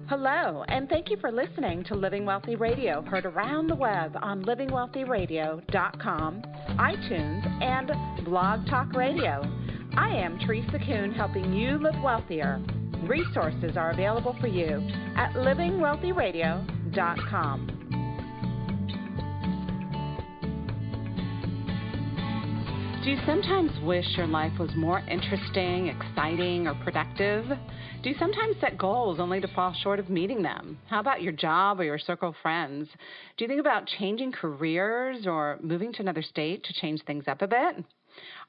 Hello, and thank you for listening to Living Wealthy Radio, heard around the web on livingwealthyradio.com, iTunes, and Blog Talk Radio. I am Teresa Kuhn, helping you live wealthier. Resources are available for you at livingwealthyradio.com. Do you sometimes wish your life was more interesting, exciting, or productive? Do you sometimes set goals only to fall short of meeting them? How about your job or your circle of friends? Do you think about changing careers or moving to another state to change things up a bit?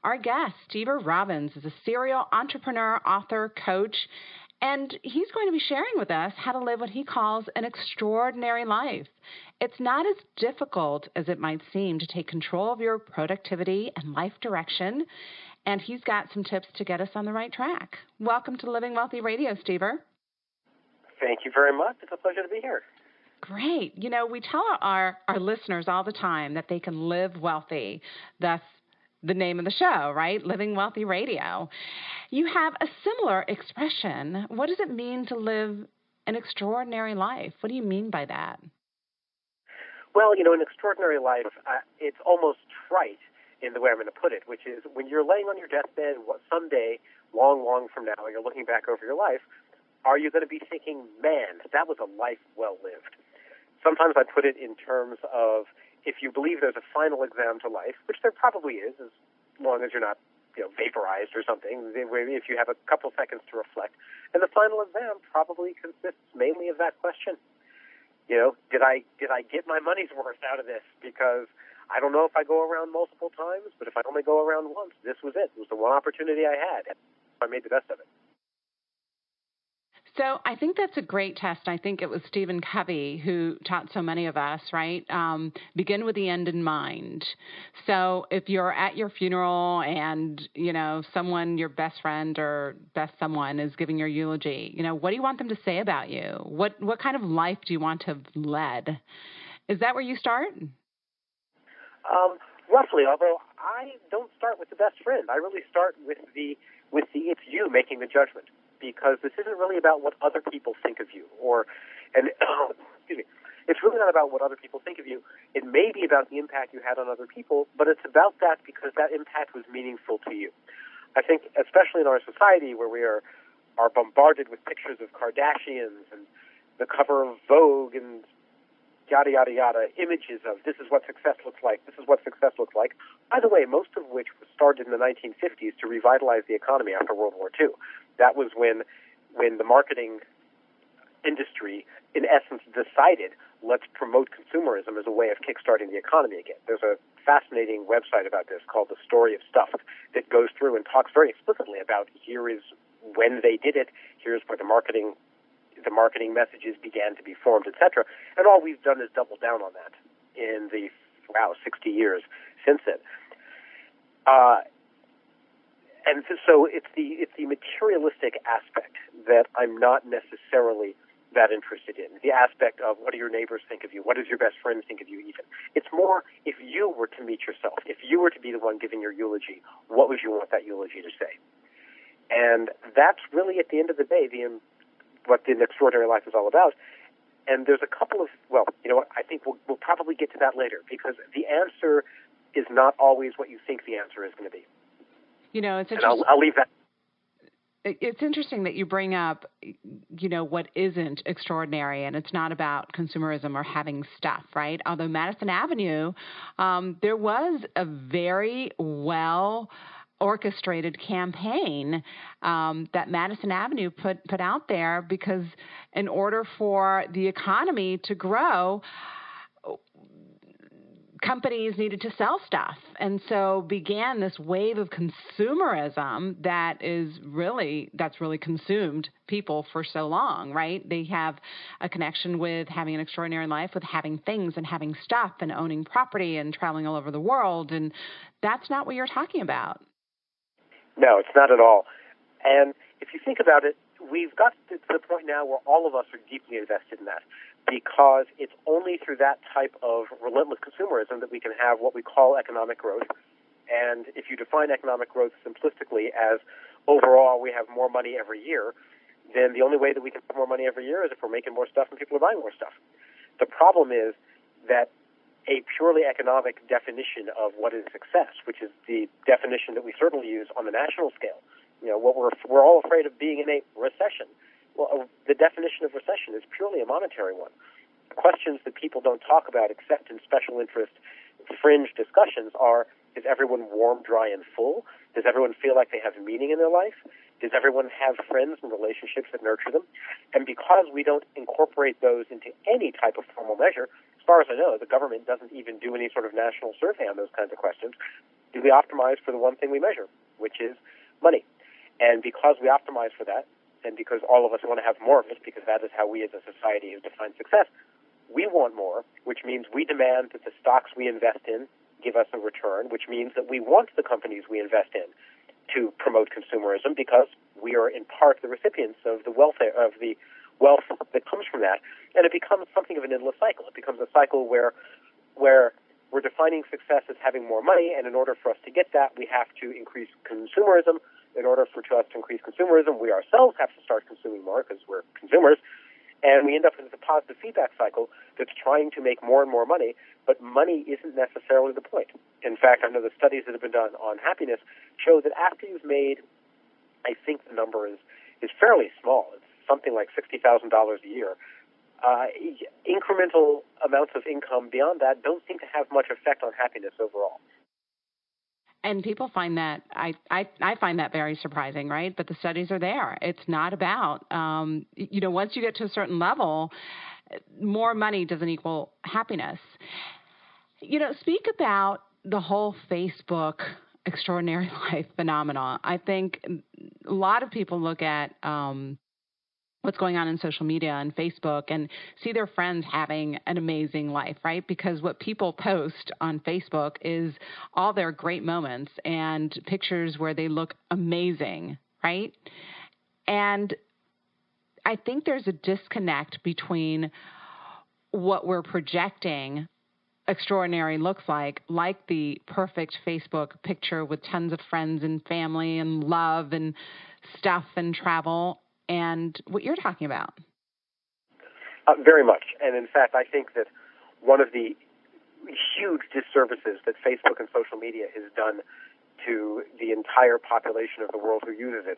Our guest, Stever-Robbins, is a serial entrepreneur, author, coach, and he's going to be sharing with us how to live what he calls an extraordinary life. It's not as difficult as it might seem to take control of your productivity and life direction, and he's got some tips to get us on the right track. Welcome to Living Wealthy Radio, Stever. Thank you very much. It's a pleasure to be here. Great. You know, we tell our listeners all the time that they can live wealthy. That's the name of the show, right? Living Wealthy Radio. You have a similar expression. What does it mean to live an extraordinary life? What do you mean by that? Well, an extraordinary life, it's almost trite in the way I'm going to put it, which is when you're laying on your deathbed someday, long, long from now, you're looking back over your life, are you going to be thinking, man, that was a life well lived? Sometimes I put it in terms of if you believe there's a final exam to life, which there probably is, as long as you're not vaporized or something, if you have a couple seconds to reflect, and the final exam probably consists mainly of that question. Did I get my money's worth out of this? Because I don't know if I go around multiple times, but if I only go around once, this was it. It was the one opportunity I had. I made the best of it. So I think that's a great test. I think it was Stephen Covey who taught so many of us, right? Begin with the end in mind. So if you're at your funeral and, someone, your best friend or best someone is giving your eulogy, what do you want them to say about you? What kind of life do you want to have led? Is that where you start? Roughly, although I don't start with the best friend. I really start with the it's you making the judgment. Because this isn't really about what other people think of you, excuse me, it's really not about what other people think of you. It may be about the impact you had on other people, but it's about that because that impact was meaningful to you. I think, especially in our society where we are bombarded with pictures of Kardashians and the cover of Vogue and yada, yada, yada, images of this is what success looks like, this is what success looks like, by the way, most of which was started in the 1950s to revitalize the economy after World War II. That was when the marketing industry, in essence, decided let's promote consumerism as a way of kickstarting the economy again. There's a fascinating website about this called The Story of Stuff that goes through and talks very explicitly about here is when they did it, here's where the marketing messages began to be formed, etc. And all we've done is double down on that in the 60 years since then. And so it's the materialistic aspect that I'm not necessarily that interested in. The aspect of what do your neighbors think of you? What does your best friend think of you even? It's more if you were to meet yourself, if you were to be the one giving your eulogy, what would you want that eulogy to say? And that's really, at the end of the day, what the extraordinary life is all about. And there's a couple of, I think we'll probably get to that later because the answer is not always what you think the answer is going to be. It's interesting. And I'll leave that. It's interesting that you bring up, what isn't extraordinary, and it's not about consumerism or having stuff, right? Although Madison Avenue, there was a very well orchestrated campaign that Madison Avenue put out there because in order for the economy to grow, companies needed to sell stuff. And so began this wave of consumerism that's really consumed people for so long, right? They have a connection with having an extraordinary life, with having things and having stuff and owning property and traveling all over the world. And that's not what you're talking about. No, it's not at all. And if you think about it, we've got to the point now where all of us are deeply invested in that because it's only through that type of relentless consumerism that we can have what we call economic growth. And if you define economic growth simplistically as overall we have more money every year, then the only way that we can have more money every year is if we're making more stuff and people are buying more stuff. The problem is that a purely economic definition of what is success, which is the definition that we certainly use on the national scale, what we're all afraid of being in a recession. Well, the definition of recession is purely a monetary one. Questions that people don't talk about except in special interest fringe discussions are, is everyone warm, dry, and full? Does everyone feel like they have meaning in their life? Does everyone have friends and relationships that nurture them? And because we don't incorporate those into any type of formal measure, as far as I know, the government doesn't even do any sort of national survey on those kinds of questions, do we optimize for the one thing we measure, which is money? And because we optimize for that, and because all of us want to have more of it, because that is how we as a society have defined success, we want more, which means we demand that the stocks we invest in give us a return, which means that we want the companies we invest in to promote consumerism because we are in part the recipients of the wealth that comes from that. And it becomes something of an endless cycle. It becomes a cycle where we're defining success as having more money, and in order for us to get that, we have to increase consumerism. In order for us to increase consumerism, we ourselves have to start consuming more because we're consumers. And we end up with a positive feedback cycle that's trying to make more and more money, but money isn't necessarily the point. In fact, I know the studies that have been done on happiness show that after you've made, I think the number is fairly small. It's something like $60,000 a year. Incremental amounts of income beyond that don't seem to have much effect on happiness overall. And people find that, I find that very surprising, right? But the studies are there. It's not about, once you get to a certain level, more money doesn't equal happiness. Speak about the whole Facebook extraordinary life phenomenon. I think a lot of people look at what's going on in social media and Facebook and see their friends having an amazing life, right? Because what people post on Facebook is all their great moments and pictures where they look amazing, right? And I think there's a disconnect between what we're projecting extraordinary looks like the perfect Facebook picture with tons of friends and family and love and stuff and travel, and what you're talking about. Very much. And in fact, I think that one of the huge disservices that Facebook and social media has done to the entire population of the world who uses it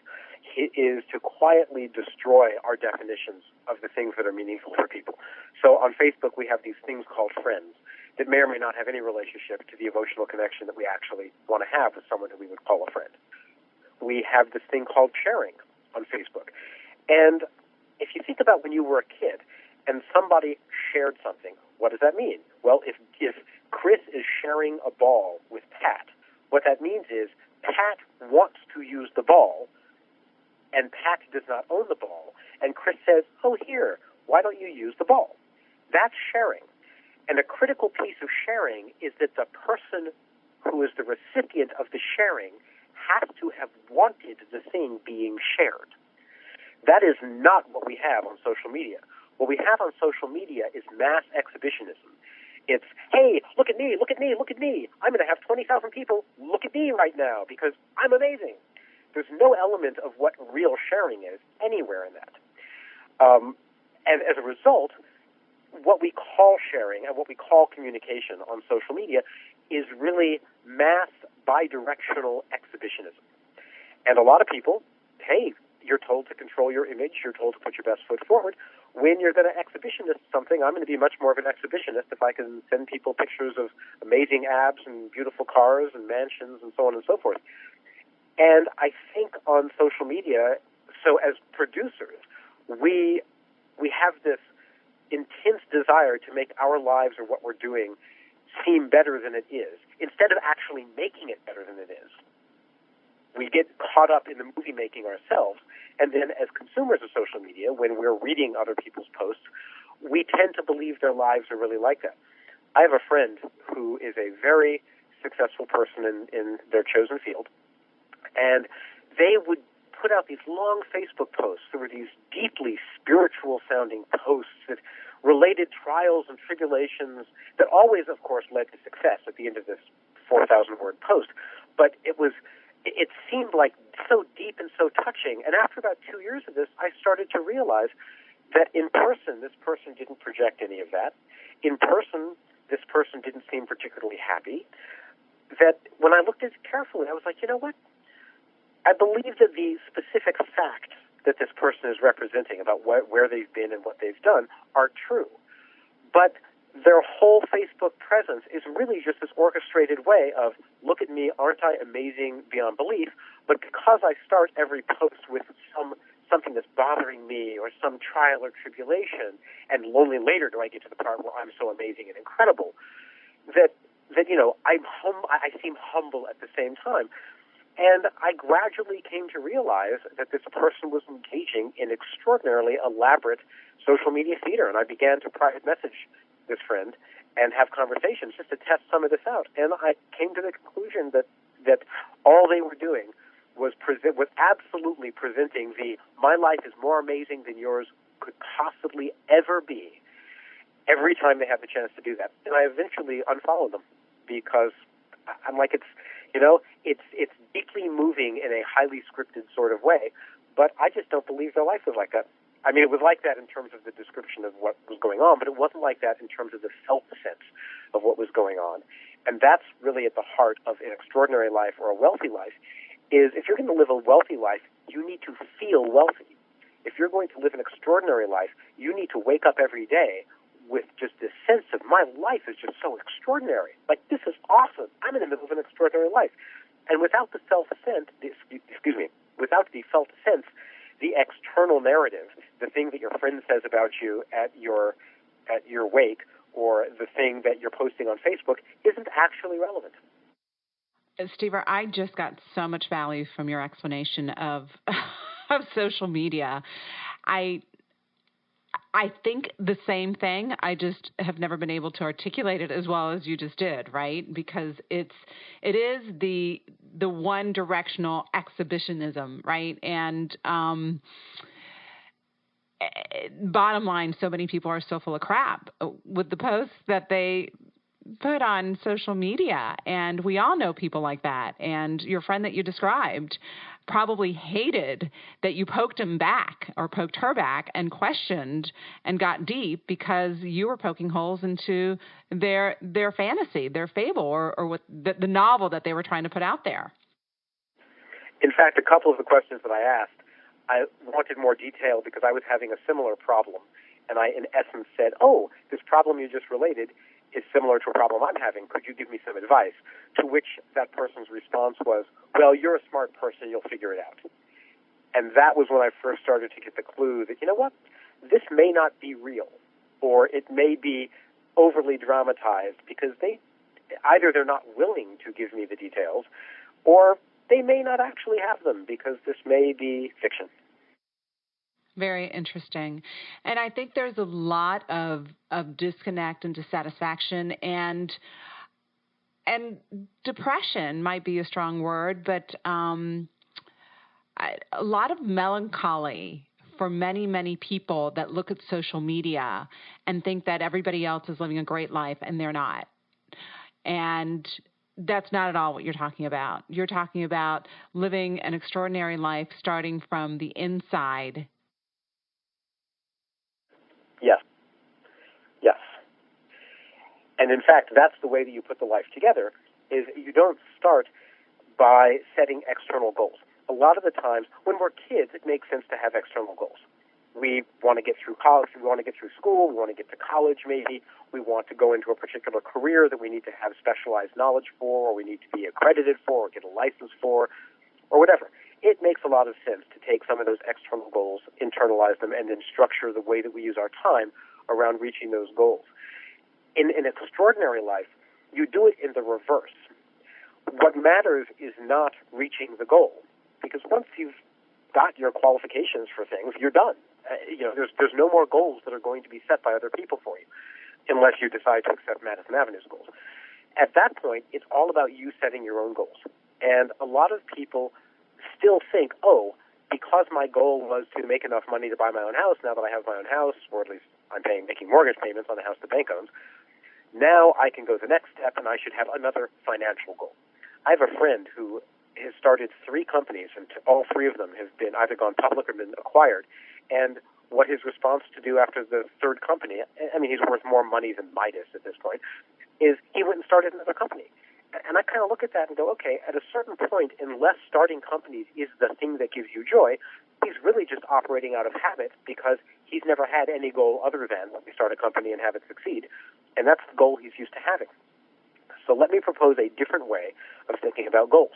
is to quietly destroy our definitions of the things that are meaningful for people. So on Facebook, we have these things called friends that may or may not have any relationship to the emotional connection that we actually want to have with someone who we would call a friend. We have this thing called sharing on Facebook. And if you think about when you were a kid and somebody shared something, what does that mean? Well, if Chris is sharing a ball with Pat, what that means is Pat wants to use the ball, and Pat does not own the ball. And Chris says, oh, here, why don't you use the ball? That's sharing. And a critical piece of sharing is that the person who is the recipient of the sharing has to have wanted the thing being shared. That is not what we have on social media. What we have on social media is mass exhibitionism. It's, hey, look at me, look at me, look at me. I'm going to have 20,000 people look at me right now because I'm amazing. There's no element of what real sharing is anywhere in that. And as a result, what we call sharing and what we call communication on social media is really mass bidirectional exhibitionism. And a lot of people, hey, you're told to control your image, you're told to put your best foot forward. When you're going to exhibitionist something, I'm going to be much more of an exhibitionist if I can send people pictures of amazing abs and beautiful cars and mansions and so on and so forth. And I think on social media, so as producers, we have this intense desire to make our lives or what we're doing seem better than it is, instead of actually making it better than it is. We get caught up in the movie making ourselves, and then as consumers of social media, when we're reading other people's posts, we tend to believe their lives are really like that. I have a friend who is a very successful person in their chosen field, and they would put out these long Facebook posts. There were these deeply spiritual-sounding posts that related trials and tribulations that always, of course, led to success at the end of this 4,000-word post. But it was it seemed like so deep and so touching. And after about 2 years of this, I started to realize that in person, this person didn't project any of that. In person, this person didn't seem particularly happy. That when I looked at it carefully, I was like, you know what? I believe that the specific facts that this person is representing about where they've been and what they've done are true. But their whole Facebook presence is really just this orchestrated way of, look at me, aren't I amazing beyond belief? But because I start every post with something that's bothering me or some trial or tribulation, and only later do I get to the part where I'm so amazing and incredible, that I seem humble at the same time. And I gradually came to realize that this person was engaging in extraordinarily elaborate social media theater, and I began to private message this friend and have conversations just to test some of this out. And I came to the conclusion that all they were doing was absolutely presenting my life is more amazing than yours could possibly ever be every time they had the chance to do that. And I eventually unfollowed them because I'm like, it's deeply moving in a highly scripted sort of way, but I just don't believe their life was like that. I mean, it was like that in terms of the description of what was going on, but it wasn't like that in terms of the felt sense of what was going on. And that's really at the heart of an extraordinary life or a wealthy life, is if you're going to live a wealthy life, you need to feel wealthy. If you're going to live an extraordinary life, you need to wake up every day with just this sense of, my life is just so extraordinary. Like, this is awesome. I'm in the middle of an extraordinary life. And without the felt sense, without the felt sense, the external narrative, the thing that your friend says about you at your wake, or the thing that you're posting on Facebook, isn't actually relevant. Stever, I just got so much value from your explanation of social media. I think the same thing. I just have never been able to articulate it as well as you just did, right? Because it is the one directional exhibitionism, right? And bottom line, so many people are so full of crap with the posts that they put on social media, and we all know people like that. And your friend that you described probably hated that you poked him back or poked her back and questioned and got deep because you were poking holes into their fantasy, their fable, or what the novel that they were trying to put out there. In fact, a couple of the questions that I asked, I wanted more detail because I was having a similar problem. And I, in essence, said, oh, this problem you just related is similar to a problem I'm having. Could you give me some advice? To which that person's response was, well, you're a smart person. You'll figure it out. And that was when I first started to get the clue that, you know what, this may not be real, or it may be overly dramatized because either they're not willing to give me the details, or they may not actually have them because this may be fiction. Very interesting. And I think there's a lot of disconnect and dissatisfaction and depression might be a strong word, but a lot of melancholy for many, many people that look at social media and think that everybody else is living a great life and they're not. And that's not at all what you're talking about. You're talking about living an extraordinary life starting from the inside. Yes. And in fact, that's the way that you put the life together, is you don't start by setting external goals. A lot of the times, when we're kids, it makes sense to have external goals. We want to get through college, we want to get through school, we want to get to college maybe, we want to go into a particular career that we need to have specialized knowledge for, or we need to be accredited for, or get a license for, or whatever. It makes a lot of sense to take some of those external goals, internalize them, and then structure the way that we use our time around reaching those goals. In an extraordinary life, you do it in the reverse. What matters is not reaching the goal, because once you've got your qualifications for things, you're done. There's no more goals that are going to be set by other people for you, unless you decide to accept Madison Avenue's goals. At that point, it's all about you setting your own goals. And a lot of people still think, oh, because my goal was to make enough money to buy my own house, now that I have my own house, or at least I'm making mortgage payments on the house the bank owns, now I can go the next step and I should have another financial goal. I have a friend who has started 3 companies, and all 3 of them have been either gone public or been acquired. And what his response to do after the 3rd company, I mean, he's worth more money than Midas at this point, is he went and started another company. And I kind of look at that and go, okay, at a certain point, unless starting companies is the thing that gives you joy, he's really just operating out of habit because he's never had any goal other than let me start a company and have it succeed. And that's the goal he's used to having. So let me propose a different way of thinking about goals.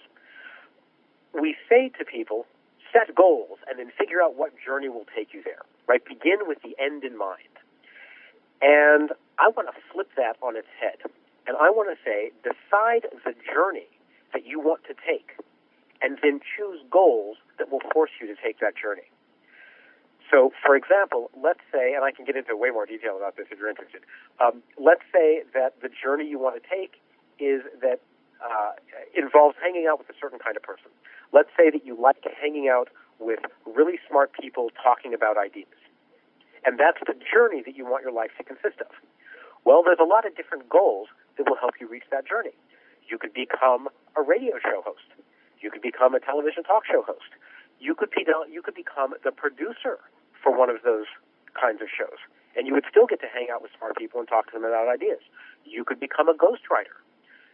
We say to people, set goals and then figure out what journey will take you there, right? Begin with the end in mind. And I want to flip that on its head. And I want to say, decide the journey that you want to take and then choose goals that will force you to take that journey. So, for example, let's say, and I can get into way more detail about this if you're interested, let's say that the journey you want to take is that involves hanging out with a certain kind of person. Let's say that you like hanging out with really smart people talking about ideas. And that's the journey that you want your life to consist of. Well, there's a lot of different goals that will help you reach that journey. You could become a radio show host. You could become a television talk show host. You could become the producer for one of those kinds of shows, and you would still get to hang out with smart people and talk to them about ideas. You could become a ghostwriter.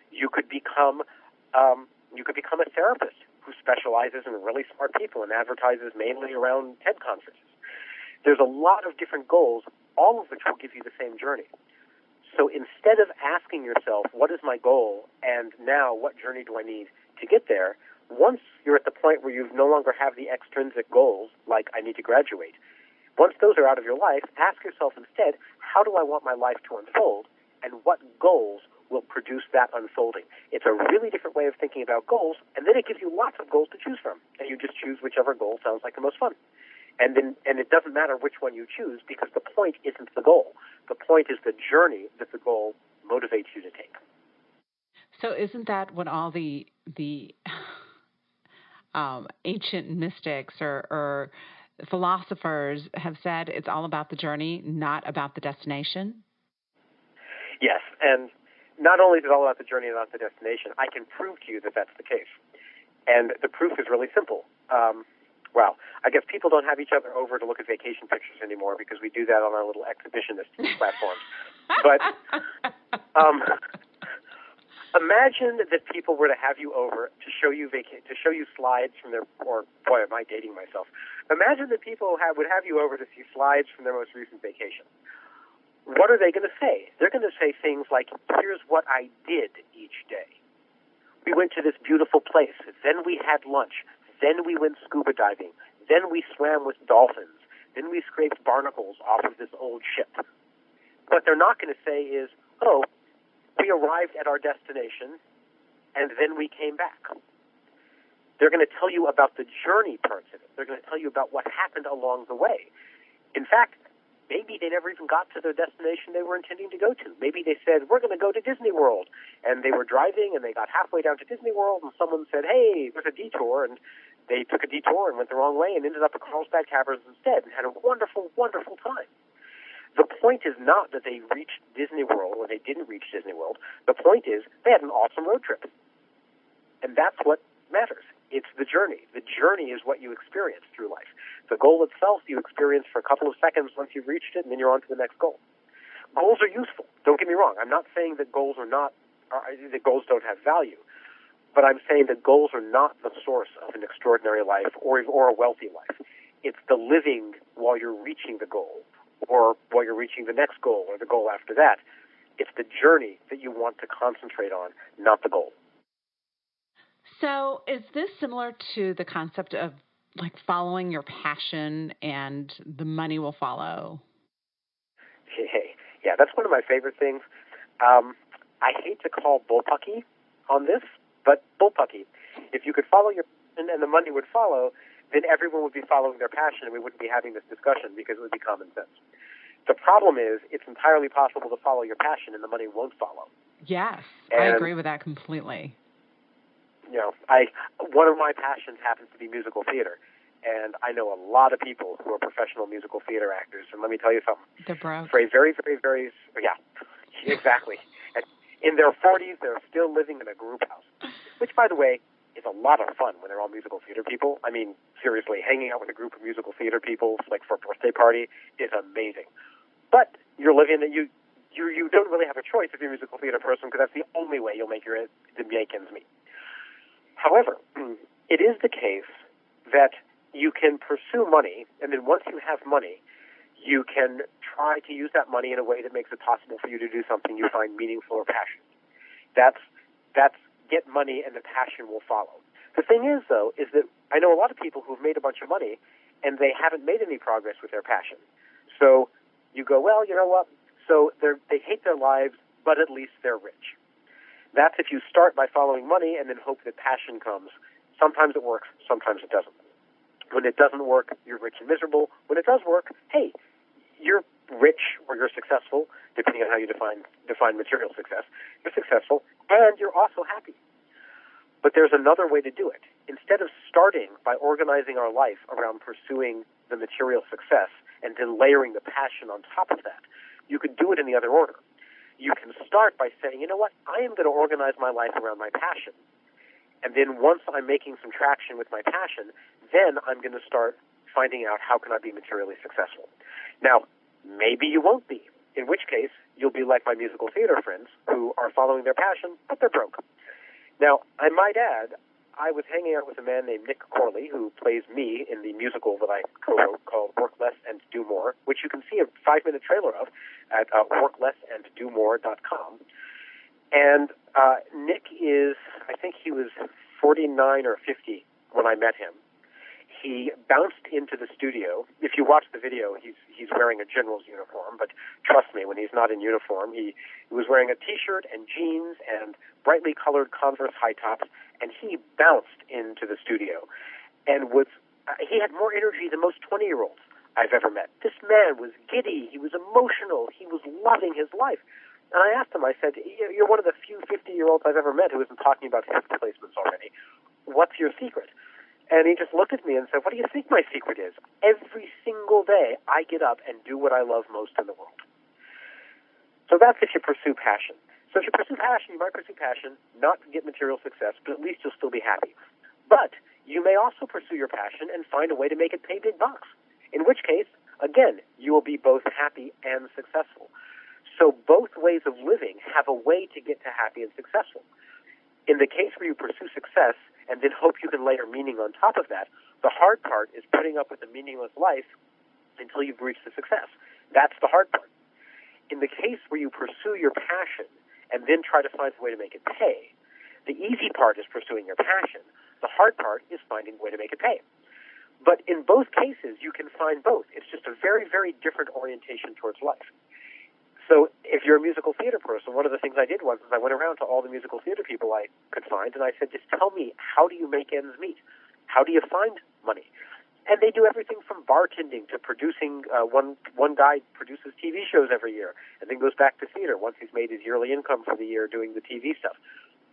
You could become a therapist who specializes in really smart people and advertises mainly around TED conferences. There's a lot of different goals, all of which will give you the same journey. So instead of asking yourself, what is my goal, and now what journey do I need to get there, once you're at the point where you no longer have the extrinsic goals, like I need to graduate, once those are out of your life, ask yourself instead, how do I want my life to unfold, and what goals will produce that unfolding? It's a really different way of thinking about goals, and then it gives you lots of goals to choose from, and you just choose whichever goal sounds like the most fun. And it doesn't matter which one you choose because the point isn't the goal. The point is the journey that the goal motivates you to take. So isn't that what all the ancient mystics or philosophers have said? It's all about the journey, not about the destination? Yes, and not only is it all about the journey and not the destination, I can prove to you that that's the case. And the proof is really simple. Well, I guess people don't have each other over to look at vacation pictures anymore because we do that on our little exhibitionist platforms. But imagine that people were to have you over to show you slides from their, or boy, am I dating myself. Imagine that people would have you over to see slides from their most recent vacation. What are they going to say? They're going to say things like, here's what I did each day. We went to this beautiful place. Then we had lunch. Then we went scuba diving. Then we swam with dolphins. Then we scraped barnacles off of this old ship. What they're not going to say is, oh, we arrived at our destination, and then we came back. They're going to tell you about the journey parts of it. They're going to tell you about what happened along the way. In fact, maybe they never even got to the destination they were intending to go to. Maybe they said, we're going to go to Disney World. And they were driving, and they got halfway down to Disney World, and someone said, hey, there's a detour. And they took a detour and went the wrong way and ended up at Carlsbad Caverns instead and had a wonderful, wonderful time. The point is not that they reached Disney World or they didn't reach Disney World. The point is they had an awesome road trip. And that's what matters. It's the journey. The journey is what you experience through life. The goal itself you experience for a couple of seconds once you've reached it, and then you're on to the next goal. Goals are useful. Don't get me wrong. I'm not saying that goals don't have value. But I'm saying that goals are not the source of an extraordinary life or a wealthy life. It's the living while you're reaching the goal or while you're reaching the next goal or the goal after that. It's the journey that you want to concentrate on, not the goal. So is this similar to the concept of like following your passion and the money will follow? Hey, yeah, that's one of my favorite things. I hate to call bullpucky on this, but bullpucky. If you could follow your passion and the money would follow, then everyone would be following their passion and we wouldn't be having this discussion because it would be common sense. The problem is it's entirely possible to follow your passion and the money won't follow. Yes, I agree with that completely. You know, one of my passions happens to be musical theater, and I know a lot of people who are professional musical theater actors, and let me tell you something. They're broke. For a very, very, very, yeah, exactly. And in their 40s, they're still living in a group house, which, by the way, is a lot of fun when they're all musical theater people. I mean, seriously, hanging out with a group of musical theater people, like for a birthday party, is amazing. But you're living that you don't really have a choice if you're a musical theater person, because that's the only way you'll make ends meet. However, it is the case that you can pursue money, and then once you have money, you can try to use that money in a way that makes it possible for you to do something you find meaningful or passionate. That's get money, and the passion will follow. The thing is, though, is that I know a lot of people who've made a bunch of money, and they haven't made any progress with their passion. So you go, well, you know what? So they hate their lives, but at least they're rich. That's if you start by following money and then hope that passion comes. Sometimes it works, sometimes it doesn't. When it doesn't work, you're rich and miserable. When it does work, hey, you're rich or you're successful, depending on how you define material success. You're successful, and you're also happy. But there's another way to do it. Instead of starting by organizing our life around pursuing the material success and then layering the passion on top of that, you could do it in the other order. You can start by saying, you know what, I am going to organize my life around my passion. And then once I'm making some traction with my passion, then I'm going to start finding out how can I be materially successful. Now, maybe you won't be, in which case you'll be like my musical theater friends who are following their passion, but they're broke. Now, I might add, I was hanging out with a man named Nick Corley, who plays me in the musical that I co-wrote called Work Less and Do More, which you can see a 5-minute trailer of at worklessanddomore.com. And Nick is, I think he was 49 or 50 when I met him. He bounced into the studio. If you watch the video, he's wearing a general's uniform, but trust me, when he's not in uniform, he was wearing a T-shirt and jeans and brightly colored Converse high tops, and he bounced into the studio and he had more energy than most 20-year-olds I've ever met. This man was giddy. He was emotional. He was loving his life. And I asked him, I said, you're one of the few 50-year-olds I've ever met who isn't talking about hip replacements already. What's your secret? And he just looked at me and said, what do you think my secret is? Every single day I get up and do what I love most in the world. So that's if you pursue passion. So if you pursue passion, you might pursue passion, not get material success, but at least you'll still be happy. But you may also pursue your passion and find a way to make it pay big bucks, in which case, again, you will be both happy and successful. So both ways of living have a way to get to happy and successful. In the case where you pursue success and then hope you can layer meaning on top of that, the hard part is putting up with a meaningless life until you've reached the success. That's the hard part. In the case where you pursue your passion and then try to find a way to make it pay, the easy part is pursuing your passion. The hard part is finding a way to make it pay. But in both cases, you can find both. It's just a very, very different orientation towards life. So if you're a musical theater person, one of the things I did once is I went around to all the musical theater people I could find, and I said, just tell me, how do you make ends meet? How do you find money? And they do everything from bartending to producing. One guy produces TV shows every year and then goes back to theater once he's made his yearly income for the year doing the TV stuff.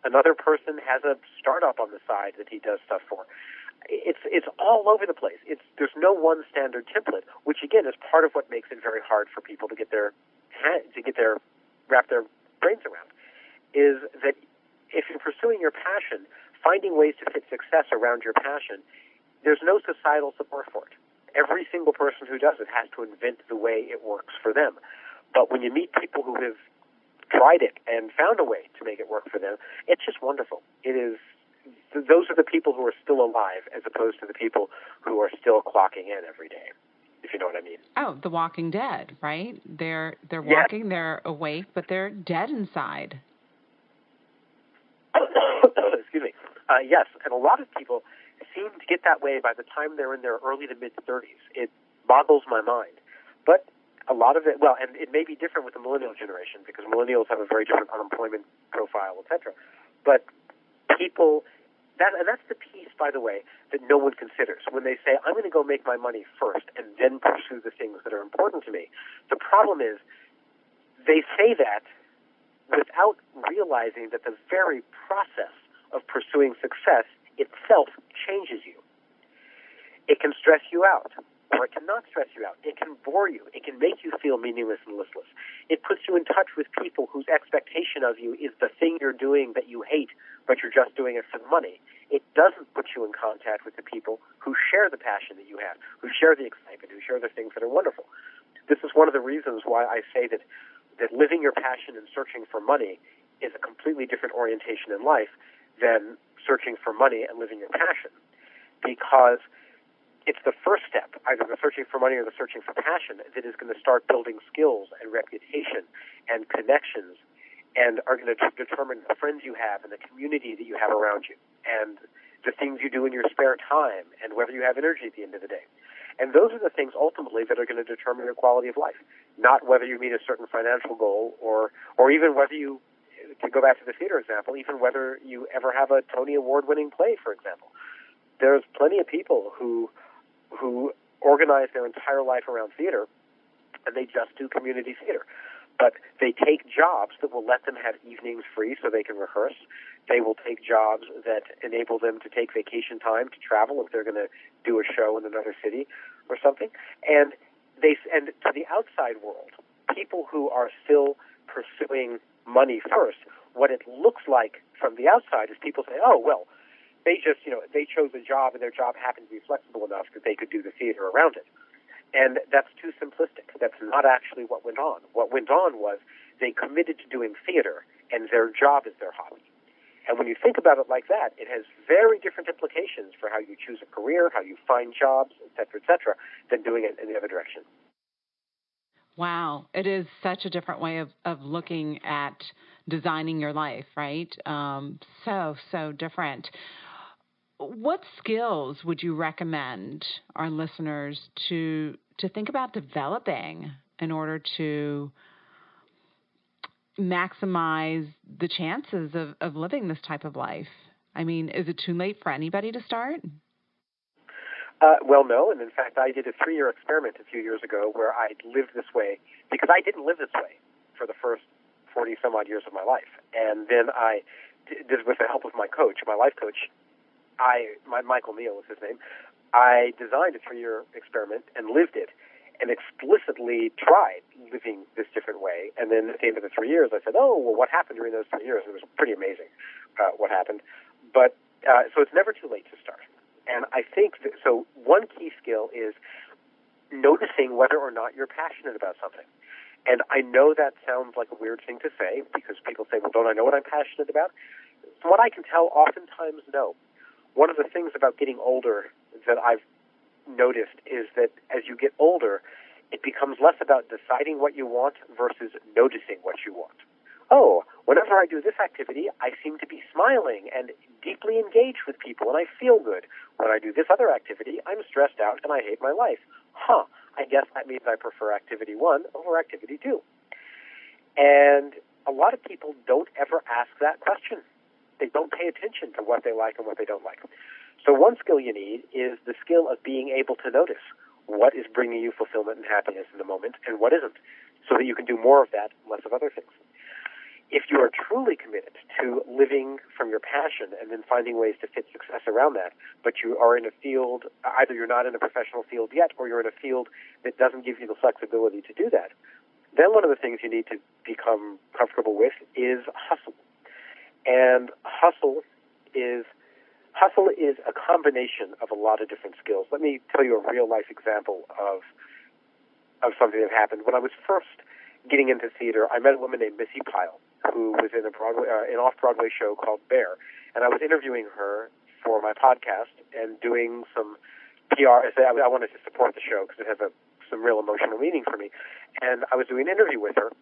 Another person has a startup on the side that he does stuff for. It's all over the place. There's no one standard template, which again is part of what makes it very hard for people to wrap their brains around, is that if you're pursuing your passion, finding ways to fit success around your passion, there's no societal support for it. Every single person who does it has to invent the way it works for them. But when you meet people who have tried it and found a way to make it work for them, it's just wonderful. It is. Those are the people who are still alive as opposed to the people who are still clocking in every day, if you know what I mean. Oh, the Walking Dead, right? They're walking, they're awake, but they're dead inside. Excuse me. Yes, and a lot of people seem to get that way by the time they're in their early to mid-30s. It boggles my mind. But a lot of it, well, and it may be different with the millennial generation because millennials have a very different unemployment profile, etc. But people, that's the piece, by the way, that no one considers. When they say, I'm going to go make my money first and then pursue the things that are important to me, the problem is they say that without realizing that the very process of pursuing success itself changes you. It can stress you out. or it cannot stress you out. It can bore you. It can make you feel meaningless and listless. It puts you in touch with people whose expectation of you is the thing you're doing that you hate, but you're just doing it for the money. It doesn't put you in contact with the people who share the passion that you have, who share the excitement, who share the things that are wonderful. This is one of the reasons why I say that living your passion and searching for money is a completely different orientation in life than searching for money and living your passion, because it's the first step, either the searching for money or the searching for passion, that is going to start building skills and reputation and connections, and are going to determine the friends you have and the community that you have around you, and the things you do in your spare time, and whether you have energy at the end of the day. And those are the things ultimately that are going to determine your quality of life, not whether you meet a certain financial goal or even whether you, to go back to the theater example, even whether you ever have a Tony Award-winning play, for example. There's plenty of people who organize their entire life around theater, and they just do community theater. But they take jobs that will let them have evenings free so they can rehearse. They will take jobs that enable them to take vacation time to travel if they're going to do a show in another city or something. And to the outside world, people who are still pursuing money first, what it looks like from the outside is people say, oh, well, they just, they chose a job and their job happened to be flexible enough that they could do the theater around it. And that's too simplistic. That's not actually what went on. What went on was they committed to doing theater, and their job is their hobby. And when you think about it like that, it has very different implications for how you choose a career, how you find jobs, et cetera, than doing it in the other direction. Wow. It is such a different way of looking at designing your life, right? So different. What skills would you recommend our listeners to think about developing in order to maximize the chances of living this type of life? I mean, is it too late for anybody to start? Well, no. And in fact, I did a 3-year experiment a few years ago where I lived this way because I didn't live this way for the first 40 some odd years of my life. And then I did, with the help of my coach, my life coach, Michael Neal was his name, I designed a 3-year experiment and lived it and explicitly tried living this different way. And then at the end of the 3 years, I said, oh, well, what happened during those 3 years? It was pretty amazing what happened. But so it's never too late to start. And I think that, so one key skill is noticing whether or not you're passionate about something. And I know that sounds like a weird thing to say because people say, well, don't I know what I'm passionate about? From what I can tell, oftentimes no. One of the things about getting older that I've noticed is that as you get older, it becomes less about deciding what you want versus noticing what you want. Oh, whenever I do this activity, I seem to be smiling and deeply engaged with people, and I feel good. When I do this other activity, I'm stressed out and I hate my life. I guess that means I prefer activity 1 over activity 2. And a lot of people don't ever ask that question. They don't pay attention to what they like and what they don't like. So one skill you need is the skill of being able to notice what is bringing you fulfillment and happiness in the moment and what isn't, so that you can do more of that, less of other things. If you are truly committed to living from your passion and then finding ways to fit success around that, but you are in a field, either you're not in a professional field yet or you're in a field that doesn't give you the flexibility to do that, then one of the things you need to become comfortable with is hustle. And hustle is a combination of a lot of different skills. Let me tell you a real-life example of something that happened. When I was first getting into theater, I met a woman named Missy Pyle, who was in an off-Broadway show called Bear. And I was interviewing her for my podcast and doing some PR. I wanted to support the show because it has some real emotional meaning for me. And I was doing an interview with her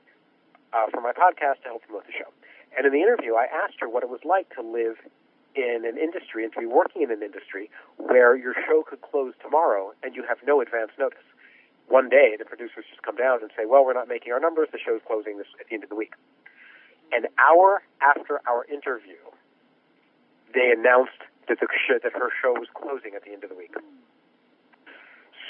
for my podcast to help promote the show. And in the interview, I asked her what it was like to live in an industry and to be working in an industry where your show could close tomorrow and you have no advance notice. One day, the producers just come down and say, well, we're not making our numbers. The show's closing at the end of the week. An hour after our interview, they announced that her show was closing at the end of the week.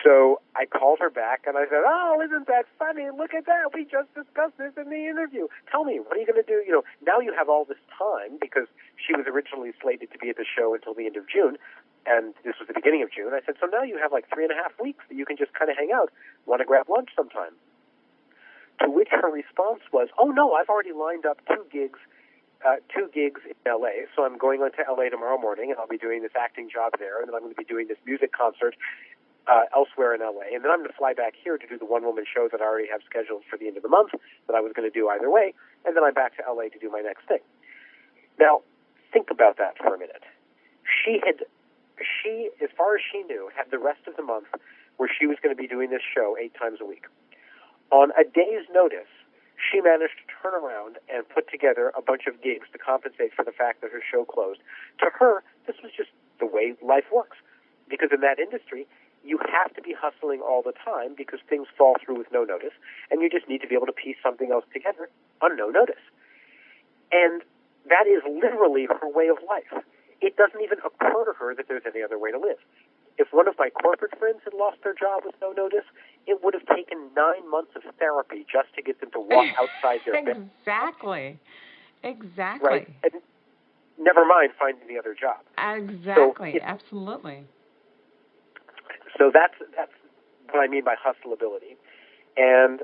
So I called her back and I said, oh, isn't that funny? Look at that. We just discussed this in the interview. Tell me, what are you going to do? Now you have all this time because she was originally slated to be at the show until the end of June. And this was the beginning of June. I said, so now you have like 3.5 weeks that you can just kind of hang out. Want to grab lunch sometime? To which her response was, oh, no, I've already lined up two gigs in L.A., so I'm going on to L.A. tomorrow morning, and I'll be doing this acting job there, and then I'm going to be doing this music concert elsewhere in L.A., and then I'm going to fly back here to do the one-woman show that I already have scheduled for the end of the month that I was going to do either way, and then I'm back to L.A. to do my next thing. Now, think about that for a minute. She, as far as she knew, had the rest of the month where she was going to be doing this show 8 times a week. On a day's notice, she managed to turn around and put together a bunch of gigs to compensate for the fact that her show closed. To her, this was just the way life works. Because in that industry, you have to be hustling all the time because things fall through with no notice, and you just need to be able to piece something else together on no notice. And that is literally her way of life. It doesn't even occur to her that there's any other way to live. If one of my corporate friends had lost their job with no notice, it would have taken 9 months of therapy just to get them to walk outside their bed. Exactly. Right? And never mind finding the other job. Exactly. Absolutely. So that's what I mean by hustleability. And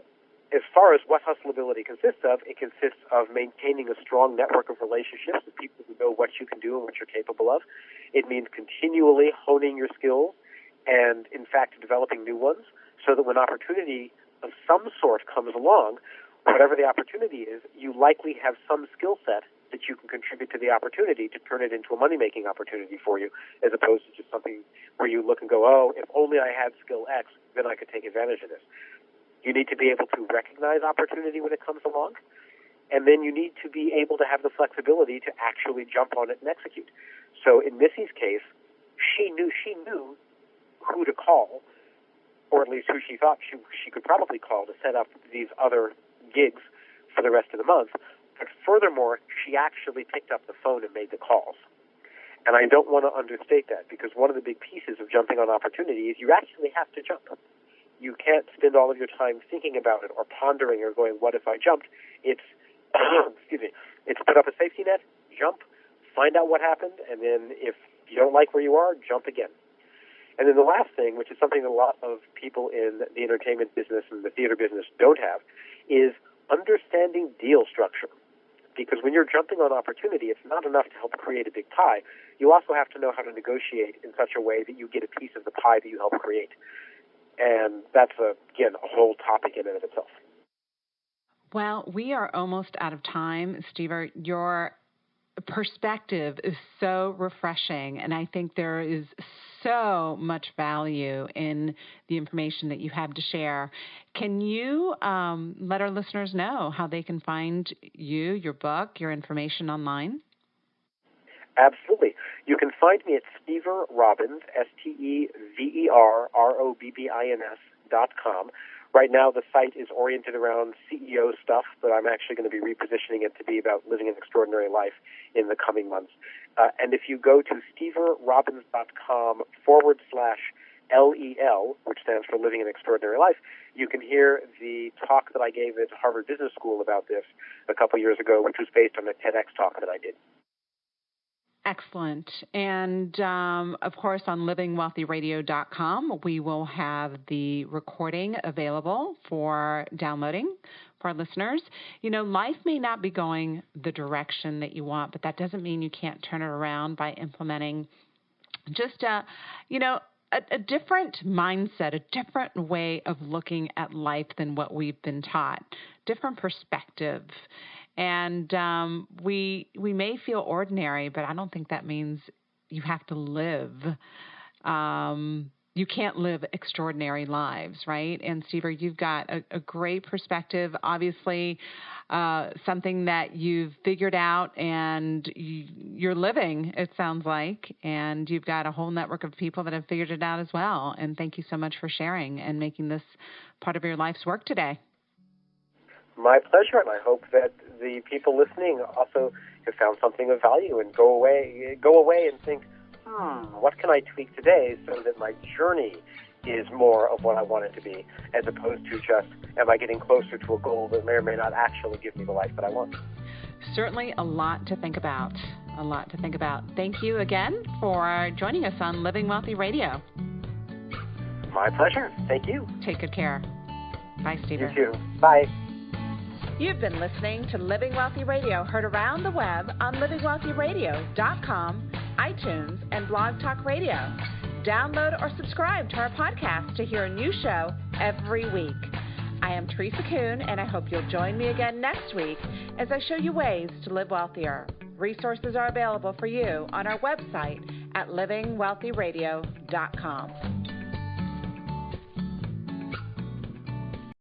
as far as what hustleability consists of, it consists of maintaining a strong network of relationships with people who know what you can do and what you're capable of. It means continually honing your skills and, in fact, developing new ones so that when opportunity of some sort comes along, whatever the opportunity is, you likely have some skill set that you can contribute to the opportunity to turn it into a money-making opportunity for you, as opposed to just something where you look and go, oh, if only I had skill X, then I could take advantage of this. You need to be able to recognize opportunity when it comes along, and then you need to be able to have the flexibility to actually jump on it and execute. So in Missy's case, she knew who to call, or at least who she thought she could probably call to set up these other gigs for the rest of the month. But furthermore, she actually picked up the phone and made the calls. And I don't want to understate that, because one of the big pieces of jumping on opportunity is you actually have to jump. You can't spend all of your time thinking about it or pondering or going, what if I jumped? It's, it's put up a safety net, jump, find out what happened, and then if you don't like where you are, jump again. And then the last thing, which is something that a lot of people in the entertainment business and the theater business don't have, is understanding deal structure. Because when you're jumping on opportunity, it's not enough to help create a big pie. You also have to know how to negotiate in such a way that you get a piece of the pie that you help create. And that's, again, a whole topic in and of itself. Well, we are almost out of time, Stever. Your perspective is so refreshing, and I think there is so much value in the information that you have to share. Can you let our listeners know how they can find you, your book, your information online? Absolutely. You can find me at Stever-Robbins, STEVERROBBINS.com. Right now, the site is oriented around CEO stuff, but I'm actually going to be repositioning it to be about living an extraordinary life in the coming months. And if you go to stever-robbins.com/LEL, which stands for Living an Extraordinary Life, you can hear the talk that I gave at Harvard Business School about this a couple years ago, which was based on a TEDx talk that I did. Excellent. And, of course, on livingwealthyradio.com, we will have the recording available for downloading for our listeners. You know, life may not be going the direction that you want, but that doesn't mean you can't turn it around by implementing just, a different mindset, a different way of looking at life than what we've been taught, different perspective. And we may feel ordinary, but I don't think that means you have to live. You can't live extraordinary lives, right? And Stever, you've got a great perspective, obviously something that you've figured out and you're living, it sounds like, and you've got a whole network of people that have figured it out as well. And thank you so much for sharing and making this part of your life's work today. My pleasure, and I hope that the people listening also have found something of value and go away and think, what can I tweak today so that my journey is more of what I want it to be, as opposed to just, am I getting closer to a goal that may or may not actually give me the life that I want? Certainly a lot to think about. A lot to think about. Thank you again for joining us on Living Wealthy Radio. My pleasure. Thank you. Take good care. Bye, Stever. You too. Bye. You've been listening to Living Wealthy Radio, heard around the web on livingwealthyradio.com, iTunes, and Blog Talk Radio. Download or subscribe to our podcast to hear a new show every week. I am Teresa Kuhn, and I hope you'll join me again next week as I show you ways to live wealthier. Resources are available for you on our website at livingwealthyradio.com.